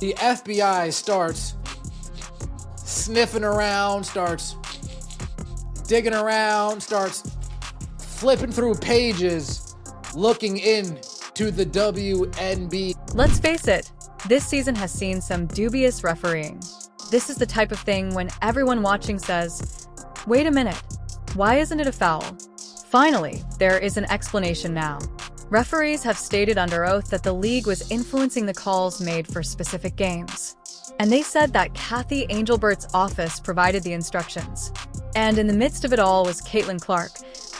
The FBI starts sniffing around, starts digging around, starts flipping through pages, looking into the WNBA. Let's face it, this season has seen some dubious refereeing. This is the type of thing when everyone watching says, wait a minute, why isn't it a foul? Finally, there is an explanation now. Referees have stated under oath that the league was influencing the calls made for specific games. And they said that Cathy Engelbert's office provided the instructions. And in the midst of it all was Caitlin Clark,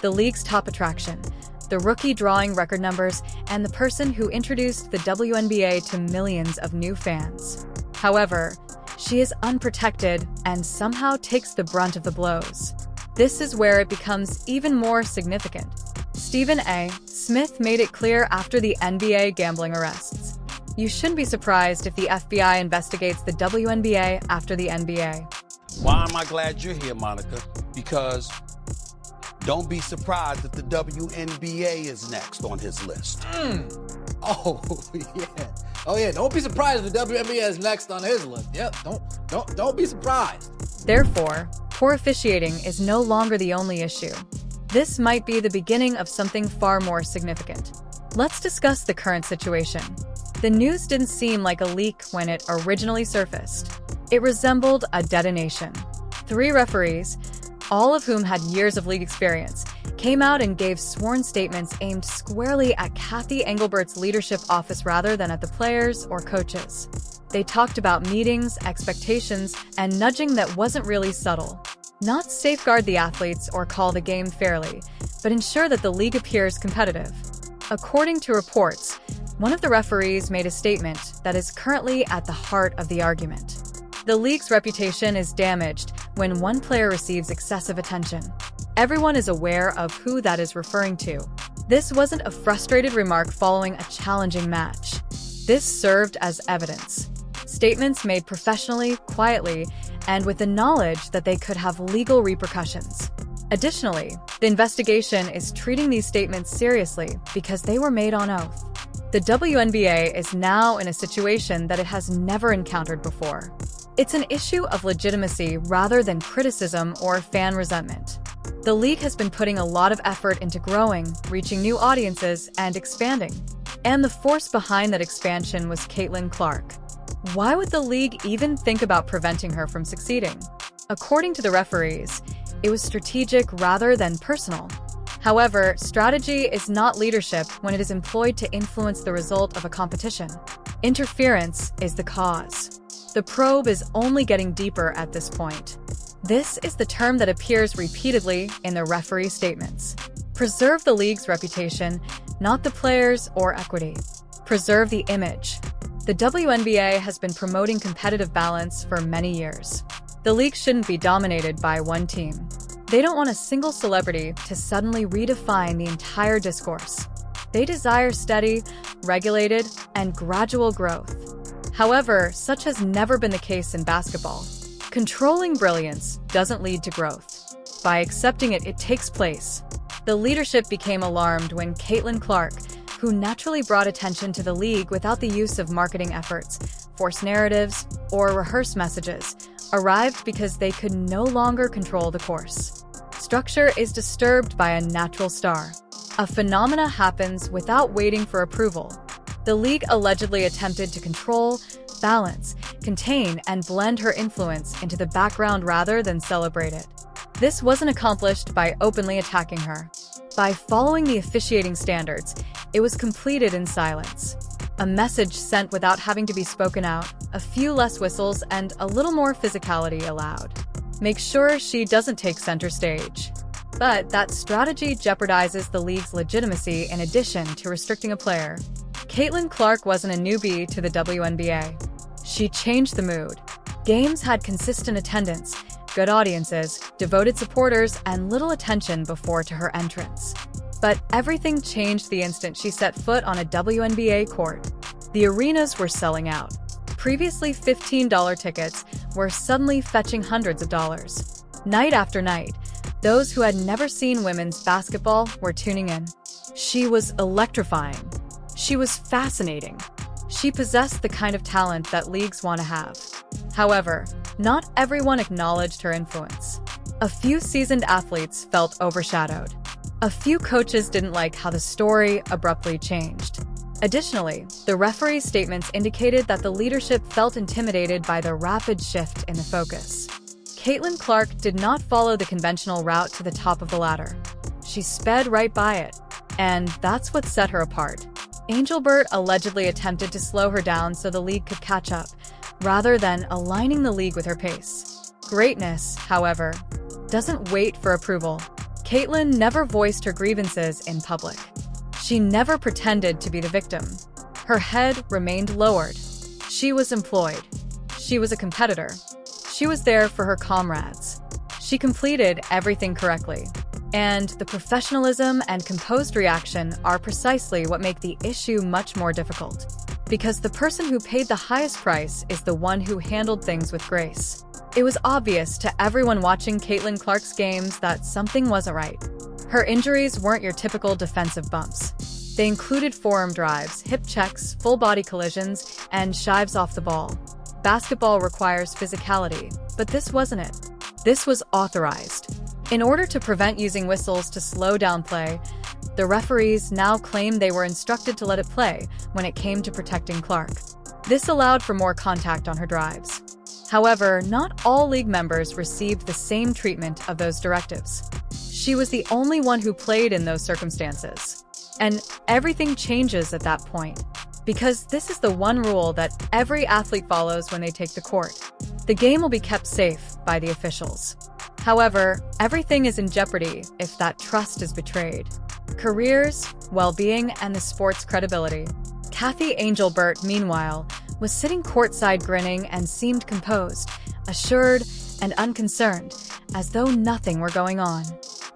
the league's top attraction, the rookie drawing record numbers, and the person who introduced the WNBA to millions of new fans. However, she is unprotected and somehow takes the brunt of the blows. This is where it becomes even more significant. Stephen A. Smith made it clear after the NBA gambling arrests. You shouldn't be surprised if the FBI investigates the WNBA after the NBA. Why am I glad you're here, Monica? Because don't be surprised if the WNBA is next on his list. Oh, yeah. Oh, yeah. Don't be surprised if the WNBA is next on his list. Yep. Don't be surprised. Therefore, poor officiating is no longer the only issue. This might be the beginning of something far more significant. Let's discuss the current situation. The news didn't seem like a leak when it originally surfaced. It resembled a detonation. 3 referees, all of whom had years of league experience, came out and gave sworn statements aimed squarely at Cathy Engelbert's leadership office rather than at the players or coaches. They talked about meetings, expectations, and nudging that wasn't really subtle. Not safeguard the athletes or call the game fairly, but ensure that the league appears competitive. According to reports, one of the referees made a statement that is currently at the heart of the argument. The league's reputation is damaged when one player receives excessive attention. Everyone is aware of who that is referring to. This wasn't a frustrated remark following a challenging match. This served as evidence. Statements made professionally, quietly, and with the knowledge that they could have legal repercussions. Additionally, the investigation is treating these statements seriously because they were made on oath. The WNBA is now in a situation that it has never encountered before. It's an issue of legitimacy rather than criticism or fan resentment. The league has been putting a lot of effort into growing, reaching new audiences, and expanding. And the force behind that expansion was Caitlin Clark. Why would the league even think about preventing her from succeeding? According to the referees, it was strategic rather than personal. However, strategy is not leadership when it is employed to influence the result of a competition. Interference is the cause. The probe is only getting deeper at this point. This is the term that appears repeatedly in the referee statements. Preserve the league's reputation, not the players or equity. Preserve the image. The WNBA has been promoting competitive balance for many years. The league shouldn't be dominated by one team. They don't want a single celebrity to suddenly redefine the entire discourse. They desire steady, regulated, and gradual growth. However, such has never been the case in basketball. Controlling brilliance doesn't lead to growth. By accepting it, it takes place. The leadership became alarmed when Caitlin Clark, who naturally brought attention to the league without the use of marketing efforts, forced narratives, or rehearsed messages, arrived because they could no longer control the course. Structure is disturbed by a natural star. A phenomena happens without waiting for approval. The league allegedly attempted to control, balance, contain, and blend her influence into the background rather than celebrate it. This wasn't accomplished by openly attacking her. By following the officiating standards, it was completed in silence. A message sent without having to be spoken out, a few less whistles, and a little more physicality allowed. Make sure she doesn't take center stage. But that strategy jeopardizes the league's legitimacy in addition to restricting a player. Caitlin Clark wasn't a newbie to the WNBA. She changed the mood. Games had consistent attendance, good audiences, devoted supporters, and little attention before to her entrance. But everything changed the instant she set foot on a WNBA court. The arenas were selling out. Previously $15 tickets were suddenly fetching hundreds of dollars. Night after night, those who had never seen women's basketball were tuning in. She was electrifying. She was fascinating. She possessed the kind of talent that leagues want to have. However, not everyone acknowledged her influence. A few seasoned athletes felt overshadowed. A few coaches didn't like how the story abruptly changed. Additionally, the referee's statements indicated that the leadership felt intimidated by the rapid shift in the focus. Caitlin Clark did not follow the conventional route to the top of the ladder. She sped right by it, and that's what set her apart. Engelbert allegedly attempted to slow her down so the league could catch up, rather than aligning the league with her pace. Greatness, however, doesn't wait for approval. Caitlin never voiced her grievances in public. She never pretended to be the victim. Her head remained lowered. She was employed. She was a competitor. She was there for her comrades. She completed everything correctly. And the professionalism and composed reaction are precisely what make the issue much more difficult. Because the person who paid the highest price is the one who handled things with grace. It was obvious to everyone watching Caitlin Clark's games that something wasn't right. Her injuries weren't your typical defensive bumps. They included forearm drives, hip checks, full-body collisions, and shives off the ball. Basketball requires physicality, but this wasn't it. This was authorized. In order to prevent using whistles to slow down play, the referees now claimed they were instructed to let it play when it came to protecting Clark. This allowed for more contact on her drives. However, not all league members received the same treatment of those directives. She was the only one who played in those circumstances. And everything changes at that point, because this is the one rule that every athlete follows when they take the court. The game will be kept safe by the officials. However, everything is in jeopardy if that trust is betrayed. Careers, well-being, and the sport's credibility. Cathy Engelbert, meanwhile, was sitting courtside grinning and seemed composed, assured, and unconcerned, as though nothing were going on.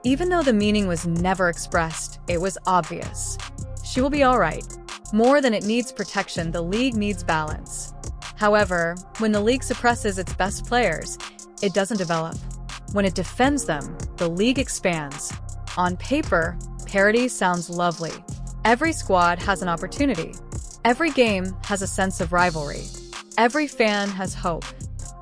Even though the meaning was never expressed, it was obvious. She will be all right. More than it needs protection, the league needs balance. However, when the league suppresses its best players, it doesn't develop. When it defends them, the league expands. On paper, parity sounds lovely. Every squad has an opportunity. Every game has a sense of rivalry. Every fan has hope.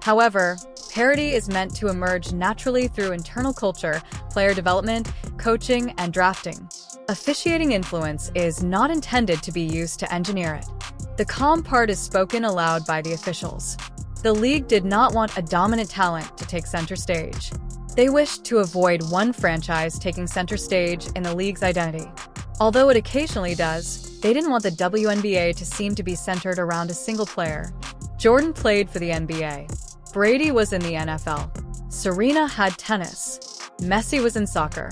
However, parity is meant to emerge naturally through internal culture, player development, coaching, and drafting. Officiating influence is not intended to be used to engineer it. The calm part is spoken aloud by the officials. The league did not want a dominant talent to take center stage. They wished to avoid one franchise taking center stage in the league's identity. Although it occasionally does, they didn't want the WNBA to seem to be centered around a single player. Jordan played for the NBA. Brady was in the NFL. Serena had tennis. Messi was in soccer.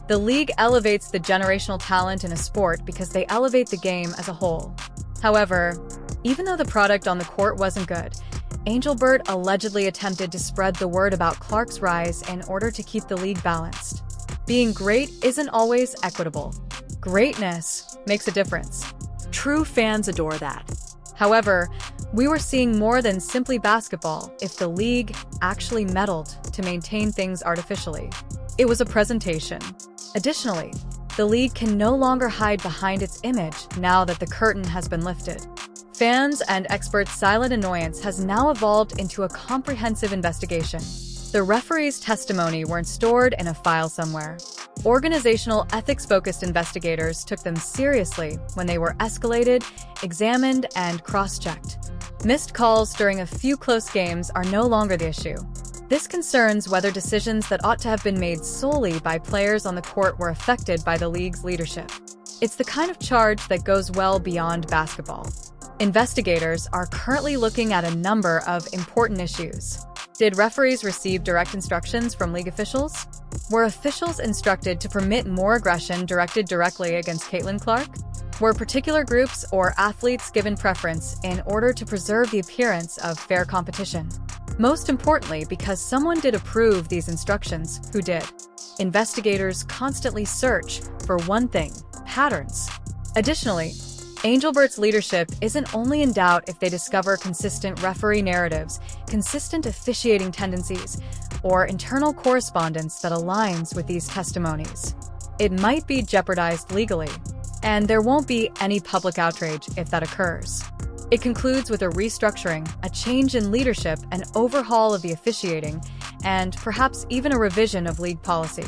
The league elevates the generational talent in a sport because they elevate the game as a whole. However, even though the product on the court wasn't good, Engelbert allegedly attempted to spread the word about Clark's rise in order to keep the league balanced. Being great isn't always equitable. Greatness makes a difference. True fans adore that. However, we were seeing more than simply basketball if the league actually meddled to maintain things artificially. It was a presentation. Additionally, the league can no longer hide behind its image now that the curtain has been lifted. Fans' and experts' silent annoyance has now evolved into a comprehensive investigation. The referees' testimony weren't stored in a file somewhere. Organizational ethics-focused investigators took them seriously when they were escalated, examined, and cross-checked. Missed calls during a few close games are no longer the issue. This concerns whether decisions that ought to have been made solely by players on the court were affected by the league's leadership. It's the kind of charge that goes well beyond basketball. Investigators are currently looking at a number of important issues. Did referees receive direct instructions from league officials? Were officials instructed to permit more aggression directed directly against Caitlin Clark? Were particular groups or athletes given preference in order to preserve the appearance of fair competition? Most importantly, because someone did approve these instructions, who did? Investigators constantly search for one thing: patterns. Additionally, Engelbert's leadership isn't only in doubt if they discover consistent referee narratives, consistent officiating tendencies, or internal correspondence that aligns with these testimonies. It might be jeopardized legally, and there won't be any public outrage if that occurs. It concludes with a restructuring, a change in leadership, an overhaul of the officiating, and perhaps even a revision of league policy.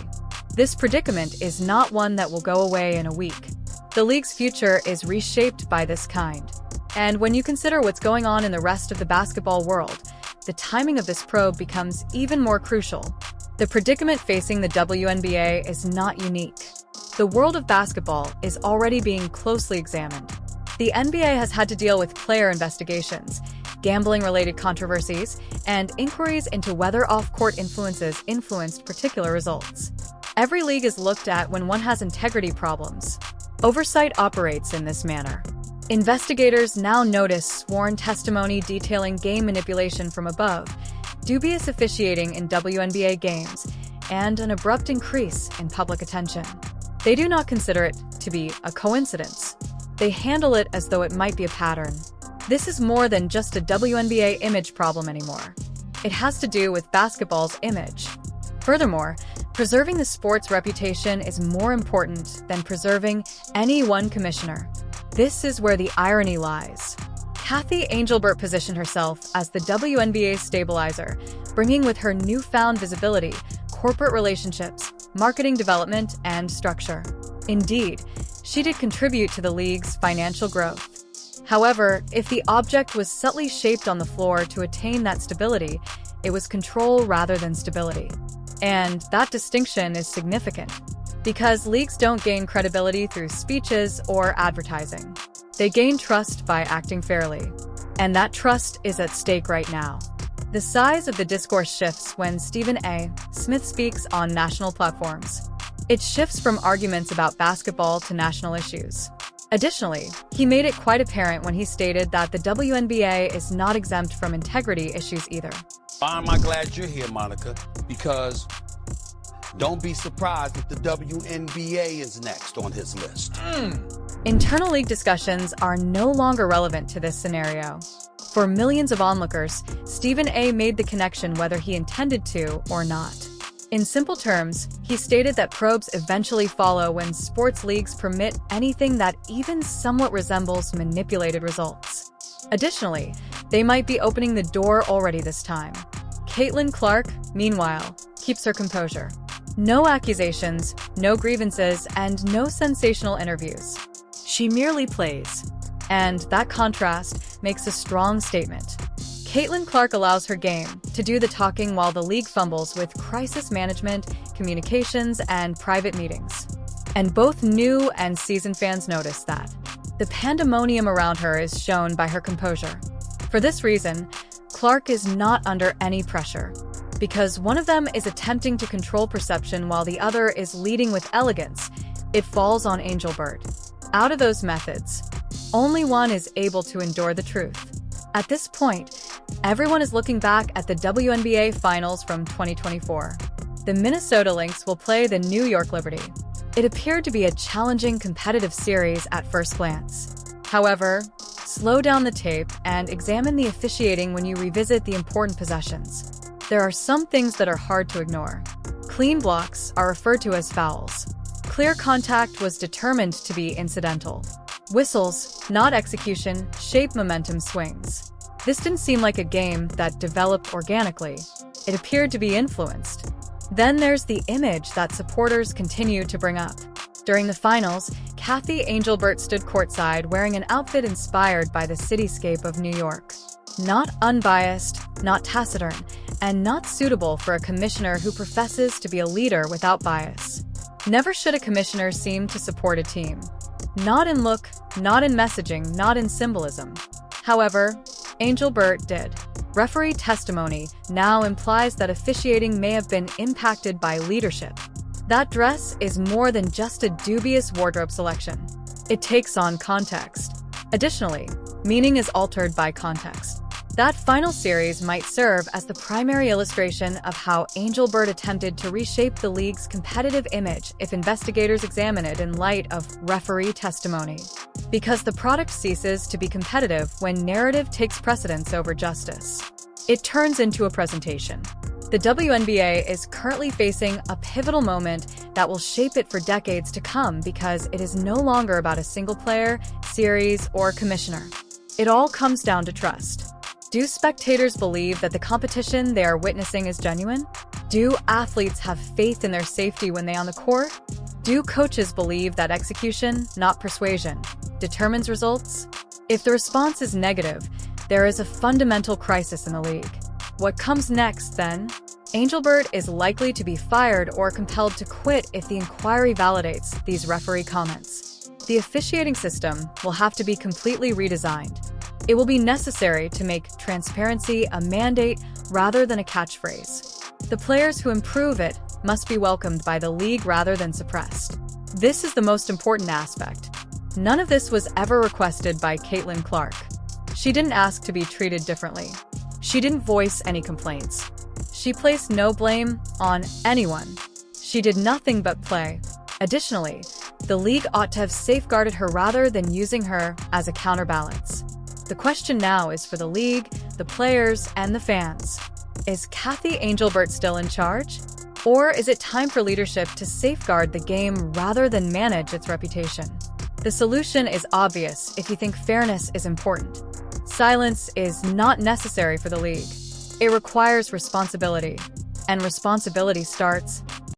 This predicament is not one that will go away in a week. The league's future is reshaped by this kind. And when you consider what's going on in the rest of the basketball world, the timing of this probe becomes even more crucial. The predicament facing the WNBA is not unique. The world of basketball is already being closely examined. The NBA has had to deal with player investigations, gambling-related controversies, and inquiries into whether off-court influences influenced particular results. Every league is looked at when one has integrity problems. Oversight operates in this manner. Investigators now notice sworn testimony detailing game manipulation from above, dubious officiating in WNBA games, and an abrupt increase in public attention. They do not consider it to be a coincidence. They handle it as though it might be a pattern. This is more than just a WNBA image problem anymore. It has to do with basketball's image. Furthermore, preserving the sport's reputation is more important than preserving any one commissioner. This is where the irony lies. Cathy Engelbert positioned herself as the WNBA's stabilizer, bringing with her newfound visibility, corporate relationships, marketing development, and structure. Indeed, she did contribute to the league's financial growth. However, if the object was subtly shaped on the floor to attain that stability, it was control rather than stability. And that distinction is significant, because leagues don't gain credibility through speeches or advertising. They gain trust by acting fairly. And that trust is at stake right now. The size of the discourse shifts when Stephen A. Smith speaks on national platforms. It shifts from arguments about basketball to national issues. Additionally, he made it quite apparent when he stated that the WNBA is not exempt from integrity issues either. Why am I glad you're here, Monica? Because don't be surprised if the WNBA is next on his list. Internal league discussions are no longer relevant to this scenario. For millions of onlookers, Stephen A. made the connection whether he intended to or not. In simple terms, he stated that probes eventually follow when sports leagues permit anything that even somewhat resembles manipulated results. Additionally, they might be opening the door already this time. Caitlin Clark, meanwhile, keeps her composure. No accusations, no grievances, and no sensational interviews. She merely plays. And that contrast makes a strong statement. Caitlin Clark allows her game to do the talking while the league fumbles with crisis management, communications, and private meetings. And both new and seasoned fans notice that. The pandemonium around her is shown by her composure. For this reason, Clark is not under any pressure, because one of them is attempting to control perception while the other is leading with elegance. It falls on Engelbert. Out of those methods, only one is able to endure the truth. At this point, everyone is looking back at the WNBA Finals from 2024. The Minnesota Lynx will play the New York Liberty. It appeared to be a challenging, competitive series at first glance. However, slow down the tape and examine the officiating when you revisit the important possessions. There are some things that are hard to ignore. Clean blocks are referred to as fouls. Clear contact was determined to be incidental. Whistles, not execution, shape momentum swings. This didn't seem like a game that developed organically. It appeared to be influenced. Then there's the image that supporters continue to bring up. During the finals, Cathy Engelbert stood courtside wearing an outfit inspired by the cityscape of New York. Not unbiased, not taciturn, and not suitable for a commissioner who professes to be a leader without bias. Never should a commissioner seem to support a team. Not in look, not in messaging, not in symbolism. However, Engelbert did. Referee testimony now implies that officiating may have been impacted by leadership. That dress is more than just a dubious wardrobe selection. It takes on context. Additionally, meaning is altered by context. That final series might serve as the primary illustration of how Engelbert attempted to reshape the league's competitive image if investigators examine it in light of referee testimony. Because the product ceases to be competitive when narrative takes precedence over justice. It turns into a presentation. The WNBA is currently facing a pivotal moment that will shape it for decades to come because it is no longer about a single player, series, or commissioner. It all comes down to trust. Do spectators believe that the competition they are witnessing is genuine? Do athletes have faith in their safety when they on the court? Do coaches believe that execution, not persuasion, determines results? If the response is negative, there is a fundamental crisis in the league. What comes next, then? Engelbert is likely to be fired or compelled to quit if the inquiry validates these referee comments. The officiating system will have to be completely redesigned. It will be necessary to make transparency a mandate rather than a catchphrase. The players who improve it must be welcomed by the league rather than suppressed. This is the most important aspect. None of this was ever requested by Caitlin Clark. She didn't ask to be treated differently. She didn't voice any complaints. She placed no blame on anyone. She did nothing but play. Additionally, the league ought to have safeguarded her rather than using her as a counterbalance. The question now is for the league, the players, and the fans. Is Cathy Engelbert still in charge? Or is it time for leadership to safeguard the game rather than manage its reputation? The solution is obvious if you think fairness is important. Silence is not necessary for the league. It requires responsibility, and responsibility starts